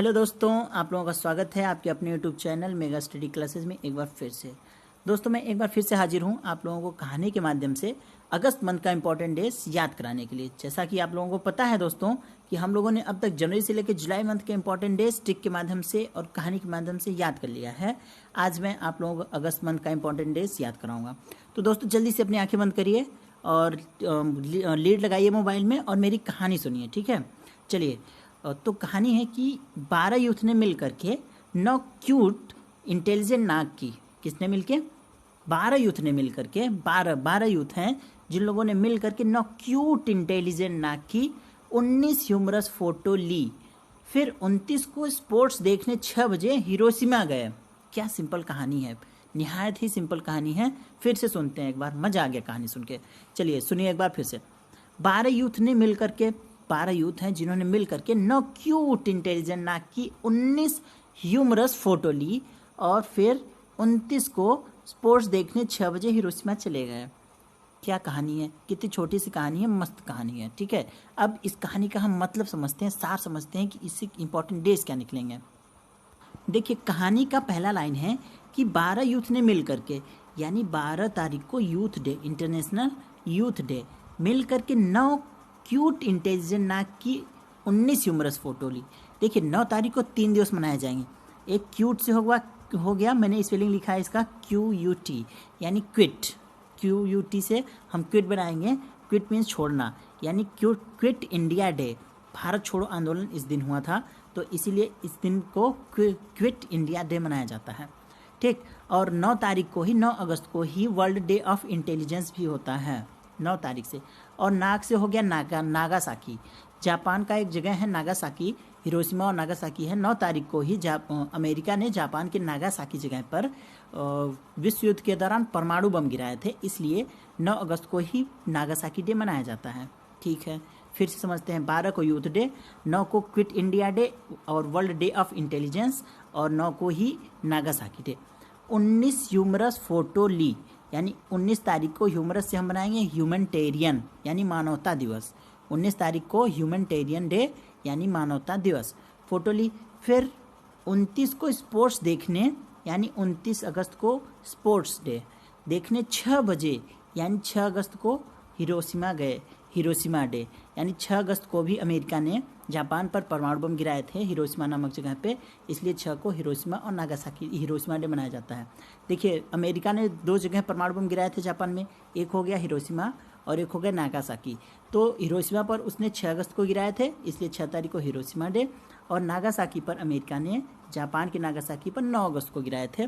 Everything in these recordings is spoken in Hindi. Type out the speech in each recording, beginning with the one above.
हेलो दोस्तों, आप लोगों का स्वागत है आपके अपने YouTube channel mega study classes में एक बार फिर से। दोस्तों मैं एक बार फिर से हाजिर हूं आप लोगों को कहानी के माध्यम से अगस्त मंथ का इंपॉर्टेंट डेज याद कराने के लिए। जैसा कि आप लोगों को पता है दोस्तों कि हम लोगों ने अब तक जनवरी से लेकर जुलाई मंथ के इंपॉर्टेंट डेज ट्रिक के माध्यम से और कहानी के माध्यम से याद कर लिया है। आज मैं आप लोगों को अगस्त मंथ का इंपॉर्टेंट डेज याद कराऊंगा। तो दोस्तों जल्दी से अपनी आँखें बंद करिए और लीड लगाइए मोबाइल में और मेरी कहानी सुनिए, ठीक है। चलिए, तो कहानी है कि 12 यूथ ने मिल करके 9 क्यूट इंटेलिजेंट नाग की। किसने मिलके? 12 यूथ ने मिल करके 12 यूथ हैं जिन लोगों ने मिल करके 9 क्यूट इंटेलिजेंट नाग की 19 ह्यूमरस फोटो ली। फिर 29 को स्पोर्ट्स देखने 6 बजे हिरोशिमा गए। क्या सिंपल कहानी है, निहायत ही सिंपल कहानी है। फिर से सुनते हैं एक बार, मजा आ गया कहानी सुन के। चलिए सुनिए एक बार फिर से। 12 यूथ ने मिल करके 12 यूथ हैं जिन्होंने मिल करके 9 क्यूट इंटेलिजेंट नाग की 19 ह्यूमरस फोटो ली और फिर 29 को स्पोर्ट्स देखने 6 बजे हिरोशिमा चले गए। क्या कहानी है, कितनी छोटी सी कहानी है, मस्त कहानी है, ठीक है। अब इस कहानी का हम मतलब समझते हैं, सार समझते हैं कि इससे इंपॉर्टेंट डेज क्या निकलेंगे। देखिए कहानी का पहला लाइन है कि 12 यूथ ने मिल करके, यानी 12 तारीख को youth day, international youth day, मिल करके 9 क्यूट इंटेलिजेंट नाग की 19 ह्यूमरस फोटो ली। देखिए 9 तारीख को 3 दिवस मनाए जाएंगे। एक क्यूट से हो गया, मैंने स्पेलिंग लिखा है इसका QUT, यानी क्विट। QUT से हम क्विट बनाएंगे। क्विट मीन्स छोड़ना, यानी क्विट इंडिया डे, भारत छोड़ो आंदोलन इस दिन हुआ था, तो इसीलिए इस दिन को क्विट इंडिया डे मनाया जाता है, ठीक। और 9 तारीख को ही, 9 अगस्त को ही वर्ल्ड डे ऑफ इंटेलिजेंस भी होता है, 9 तारीख से। और नाग से हो गया नागासाकी, जापान का एक जगह है नागासाकी। हिरोशिमा और नागासाकी है। 9 तारीख को ही अमेरिका ने जापान के नागासाकी जगह पर विश्व युद्ध के दौरान परमाणु बम गिराए थे, इसलिए 9 अगस्त को ही नागासाकी डे मनाया जाता है, ठीक है। फिर से समझते हैं। 12 को यूथ डे, 9 को क्विट इंडिया डे और वर्ल्ड डे ऑफ इंटेलिजेंस, और 9 को ही नागासाकी डे। 19 ह्यूमरस फोटो ली, यानी 19 तारीख को ह्यूमरस से हम बनाएंगे ह्यूमैनिटेरियन, यानी मानवता दिवस। 19 तारीख को ह्यूमैनिटेरियन डे यानी मानवता दिवस, फोटो ली। फिर 29 को स्पोर्ट्स देखने, यानी 29 अगस्त को स्पोर्ट्स डे देखने 6 बजे, यानी 6 अगस्त को हिरोशिमा गए, हिरोशिमा डे। यानी 6 अगस्त को भी अमेरिका ने जापान पर परमाणु बम गिराए थे हिरोशिमा नामक जगह पे, इसलिए 6 को हिरोशिमा और नागासाकी हिरोशिमा डे मनाया जाता है। देखिए अमेरिका ने 2 जगह परमाणु बम गिराए थे जापान में, एक हो गया हिरोशिमा और एक हो गया नागासाकी। तो हिरोशिमा पर उसने 6 अगस्त को गिराए थे, इसलिए 6 तारीख को हिरोशिमा डे, और नागासाकी पर अमेरिका ने, जापान के नागासाकी पर 9 अगस्त को गिराए थे,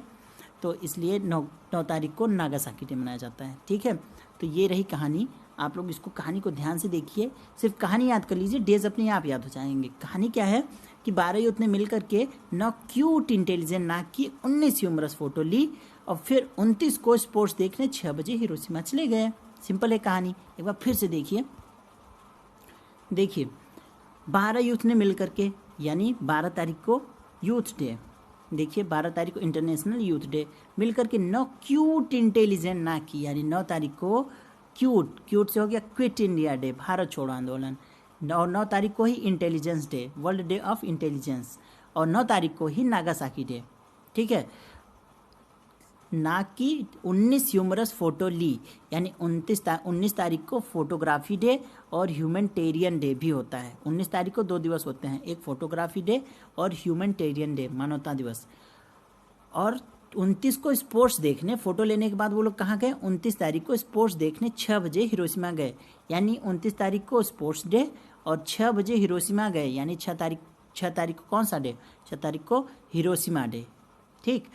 तो इसलिए 9 तारीख को नागासाकी डे मनाया जाता है, ठीक है। तो ये रही कहानी। आप लोग इसको, कहानी को ध्यान से देखिए, सिर्फ कहानी याद कर लीजिए, डेज अपने आप याद हो जाएंगे। कहानी क्या है कि 12 यूथ ने मिल करके 9 क्यूट इंटेलिजेंट नाग की 19 ह्यूमरस फोटो ली और फिर 29 को स्पोर्ट्स देखने 6 बजे हिरोशिमा चले गए। सिंपल है कहानी, एक बार फिर से देखिए। 12 यूथ ने मिल करके, यानी 12 तारीख को यूथ डे, देखिए 12 तारीख को इंटरनेशनल यूथ डे, मिल करके 9 क्यूट इंटेलिजेंट नाग की, यानी 9 तारीख को क्यूट से हो गया क्विट इंडिया डे, भारत छोड़ो आंदोलन। 9 तारीख को ही intelligence day, world day of intelligence, और 9 तारीख को ही नागासाकी डे, ठीक है। नाग की 19 ह्यूमरस फोटो ली, यानी 19 तारीख को फोटोग्राफी डे और ह्यूमैनिटेरियन डे भी होता है। 19 तारीख को 2 दिवस होते हैं, एक फोटोग्राफी डे और ह्यूमैनिटेरियन डे, मानवता दिवस। और 29 को स्पोर्ट्स देखने, फोटो लेने के बाद वो लोग कहाँ गए? 29 तारीख को स्पोर्ट्स देखने 6 बजे हिरोशिमा गए, यानी 29 तारीख को स्पोर्ट्स डे और 6 बजे हिरोशिमा गए, यानी 6 तारीख को कौन सा डे? 6 तारीख को हिरोशिमा डे, ठीक।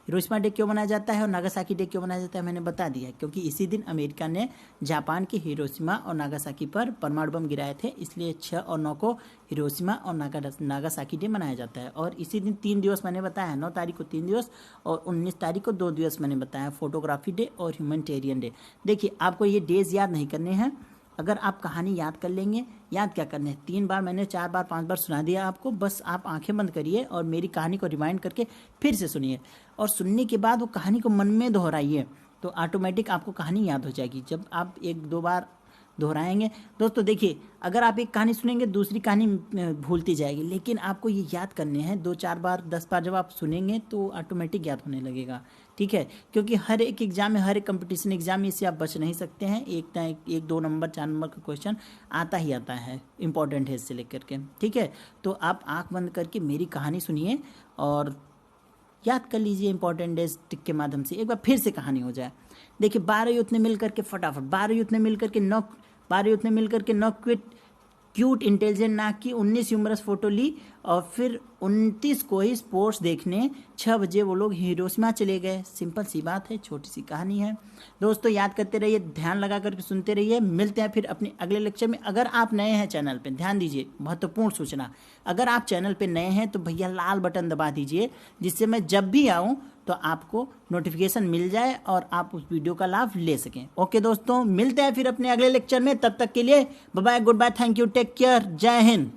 हिरोशिमा डे क्यों मनाया जाता है और नागासाकी डे क्यों मनाया जाता है मैंने बता दिया, क्योंकि इसी दिन अमेरिका ने जापान के हिरोशिमा और नागासाकी पर परमाणु बम गिराए थे, इसलिए 6 और 9 को हिरोशिमा और नागासाकी डे मनाया जाता है। और इसी दिन 3 दिवस मैंने बताया, 9 तारीख को 3 दिवस और 19 तारीख को 2 दिवस मैंने बताया, फोटोग्राफी डे और ह्यूमैनिटेरियन डे। देखिए आपको ये डेज याद नहीं करने हैं, अगर आप कहानी याद कर लेंगे, याद क्या करने, 3 बार मैंने 4 बार 5 बार सुना दिया आपको, बस आप आंखें बंद करिए और मेरी कहानी को रिमाइंड करके फिर से सुनिए, और सुनने के बाद वो कहानी को मन में दोहराइए, तो ऑटोमेटिक आपको कहानी याद हो जाएगी। जब आप 1-2 बार दोहराएंगे। दोस्तों देखिए, अगर आप एक कहानी सुनेंगे दूसरी कहानी भूलती जाएगी, लेकिन आपको ये याद करने हैं 2-4 बार 10 बार जब आप सुनेंगे तो ऑटोमेटिक याद होने लगेगा। ठीक है, क्योंकि हर एक एग्जाम में, हर एक कंपटीशन एग्जाम में इससे आप बच नहीं सकते हैं। एक 2 नंबर 4 नंबर का क्वेश्चन आता ही आता है, इंपॉर्टेंट है इससे लेकर के। ठीक है, तो आप आंख बंद करके मेरी कहानी सुनिए और याद कर लीजिए इंपॉर्टेंट डेज टिक के माध्यम से। एक बार फिर से कहानी हो जाए। देखिए, 12 यूथ ने मिलकर के फटाफट 12 यूथ ने मिलकर के नॉक क्यूट इंटेलिजेंट नाक की 19 ह्यूमरस फोटो ली और फिर 29 को ही स्पोर्ट्स देखने 6 बजे वो लोग हिरोशिमा चले गए। सिंपल सी बात है, छोटी सी कहानी है। दोस्तों याद करते रहिए, ध्यान लगा करके सुनते रहिए। मिलते हैं फिर अपने अगले लेक्चर में। अगर आप नए हैं चैनल पे, ध्यान दीजिए, महत्वपूर्ण सूचना, अगर आप चैनल पे नए हैं तो भैया लाल बटन दबा दीजिए, जिससे मैं जब भी आऊँ तो आपको नोटिफिकेशन मिल जाए और आप उस वीडियो का लाभ ले सकें। ओके दोस्तों, मिलते हैं फिर अपने अगले लेक्चर में। तब तक के लिए bye bye, good bye, thank you, take care, जय हिंद।